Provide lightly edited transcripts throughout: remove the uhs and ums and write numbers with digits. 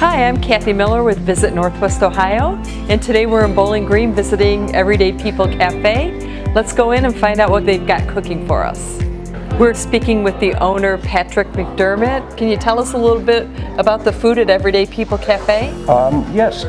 Hi, I'm Kathy Miller with Visit Northwest Ohio, and today we're in Bowling Green visiting Everyday People Cafe. Let's go in and find out what they've got cooking for us. We're speaking with the owner, Patrick McDermott. Can you tell us a little bit about the food at Everyday People Cafe? Yes.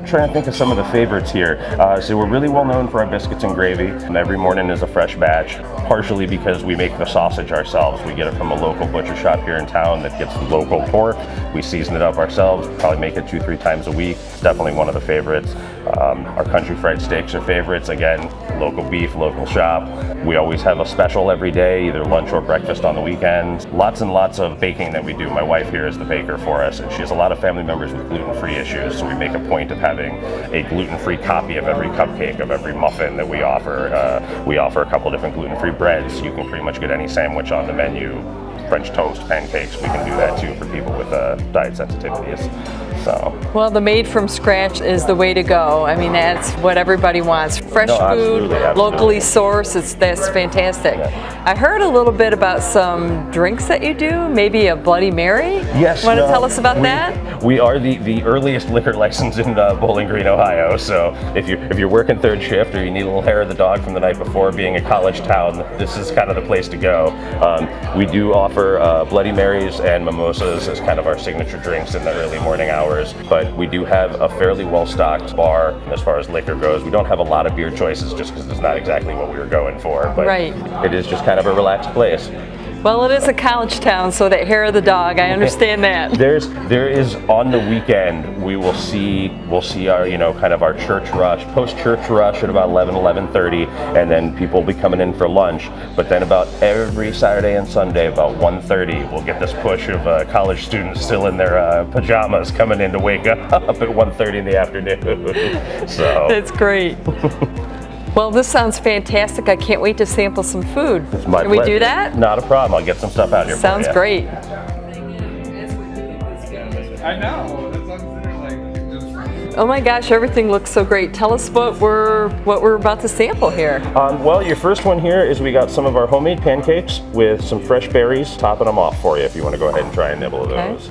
Trying to think of some of the favorites here. So we're really well known for our biscuits and gravy, and every morning is a fresh batch, partially because we make the sausage ourselves. We get it from a local butcher shop here in town that gets local pork. We season it up ourselves, probably make it 2-3 times a week. It's definitely one of the favorites. Our country fried steaks are favorites. Again, local beef, local shop. We always have a special every day, either lunch or breakfast on the weekends. Lots and lots of baking that we do. My wife here is the baker for us, and she has a lot of family members with gluten-free issues, so we make a point of having a gluten-free copy of every cupcake, of every muffin that we offer. We offer a couple different gluten-free breads. You can pretty much get any sandwich on the menu. French toast, pancakes, we can do that too for people with diet sensitivities. So. Well, the made from scratch is the way to go. I mean, that's what everybody wants. Fresh food, locally sourced, that's fantastic. Yeah. I heard a little bit about some drinks that you do, maybe a Bloody Mary. Yes. Want to tell us about that? We are the earliest liquor license in Bowling Green, Ohio. So if you're working third shift or you need a little hair of the dog from the night before, being a college town, this is kind of the place to go. We do offer Bloody Marys and mimosas as kind of our signature drinks in the early morning hours, but we do have a fairly well-stocked bar as far as liquor goes. We don't have a lot of beer choices just because it's not exactly what we were going for, but it is just kind of a relaxed place. Well, it is a college town, so that hair of the dog, I understand that. There is on the weekend we'll see our kind of our church rush, post-church rush at about 11:30, and then people will be coming in for lunch. But then about every Saturday and Sunday about 1:30, we'll get this push of college students still in their pajamas coming in to wake up at 1:30 in the afternoon. So that's great. Well, this sounds fantastic. I can't wait to sample some food. It's my Can pleasure. we do that? Not a problem. I'll get some stuff out here Sounds for you. great. I know. That's what I'm like. Oh my gosh, everything looks so great. Tell us what we're about to sample here. Well, your first one here is we got some of our homemade pancakes with some fresh berries, topping them off for you if you want to go ahead and try and nibble of those.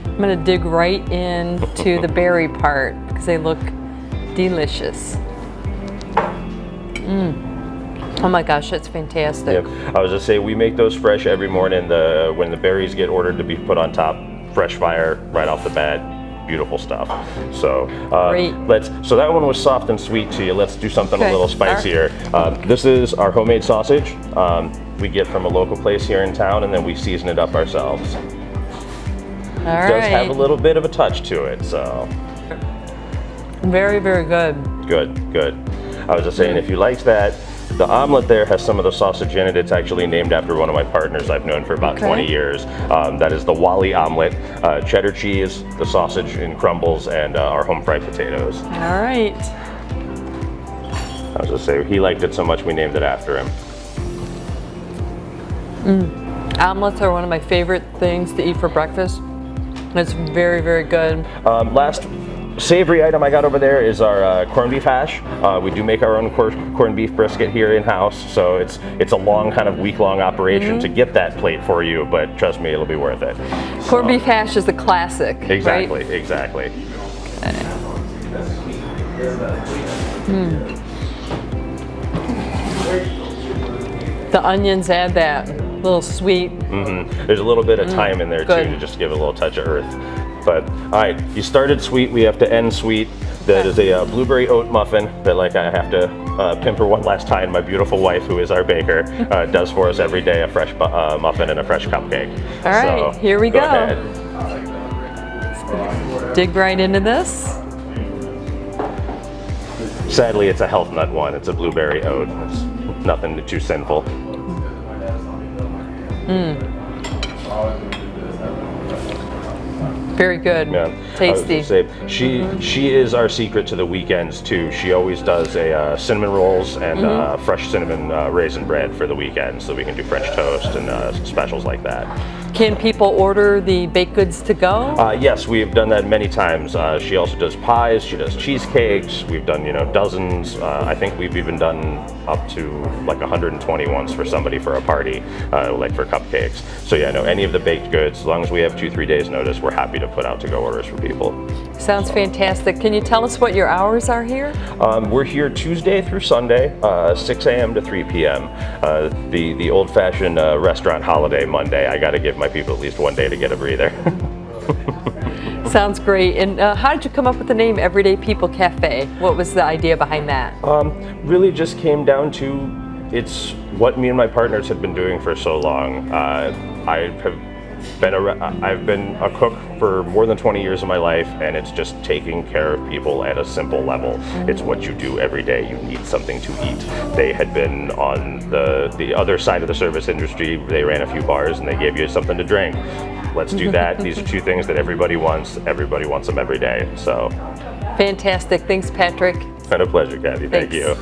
I'm going to dig right into the berry part because they look delicious. Oh my gosh, that's fantastic. Yep. I was just say we make those fresh every morning. When the berries get ordered to be put on top, fresh fire right off the bat. Beautiful stuff. So so that one was soft and sweet to you. Let's do something a little spicier. This is our homemade sausage. We get from a local place here in town, and then we season it up ourselves. It does have a little bit of a touch to it, so. Very, very good. Good. I was just saying, if you liked that, the omelet there has some of the sausage in it. It's actually named after one of my partners I've known for about 20 years. That is the Wally omelet. Cheddar cheese, the sausage in crumbles, and our home fried potatoes. All right. I was just saying, he liked it so much we named it after him. Omelets are one of my favorite things to eat for breakfast. It's very, very good. Last savory item I got over there is our corned beef hash. We do make our own corned beef brisket here in-house, so it's a long, kind of week-long operation to get that plate for you, but trust me, it'll be worth it. Corned beef hash is the classic, Exactly, right? exactly. The onions add that little sweet. There's a little bit of thyme in there too to just give it a little touch of earth. But all right, you started sweet, we have to end sweet. That is a blueberry oat muffin that I have to pimp her one last time. My beautiful wife, who is our baker, does for us every day, a fresh muffin and a fresh cupcake. All right, so, here we go. Ahead. Dig right into this. Sadly, it's a health nut one. It's a blueberry oat. It's nothing too sinful. Very good. Yeah. Tasty. She is our secret to the weekends too. She always does a cinnamon rolls and fresh cinnamon raisin bread for the weekend, so we can do French toast and specials like that. Can people order the baked goods to go? Yes, we've done that many times. She also does pies, she does cheesecakes, we've done, dozens. I think we've even done up to like 120 once for somebody for a party, like for cupcakes. So yeah, no, any of the baked goods, as long as we have 2-3 days notice, we're happy to put out to-go orders for people. Sounds fantastic. Can you tell us what your hours are here? We're here Tuesday through Sunday, 6 a.m. to 3 p.m. The old-fashioned restaurant holiday Monday. I got to give my people at least one day to get a breather. Sounds great. And how did you come up with the name Everyday People Cafe? What was the idea behind that? Really just came down to it's what me and my partners had been doing for so long. I've been a cook for more than 20 years of my life, and it's just taking care of people at a simple level. It's what you do every day. You need something to eat. They had been on the other side of the service industry. They ran a few bars and they gave you something to drink. Let's do that. These are two things that everybody wants. Everybody wants them every day. So Fantastic. Thanks, Patrick. it's been a pleasure, Kathy. Thank Thanks. you.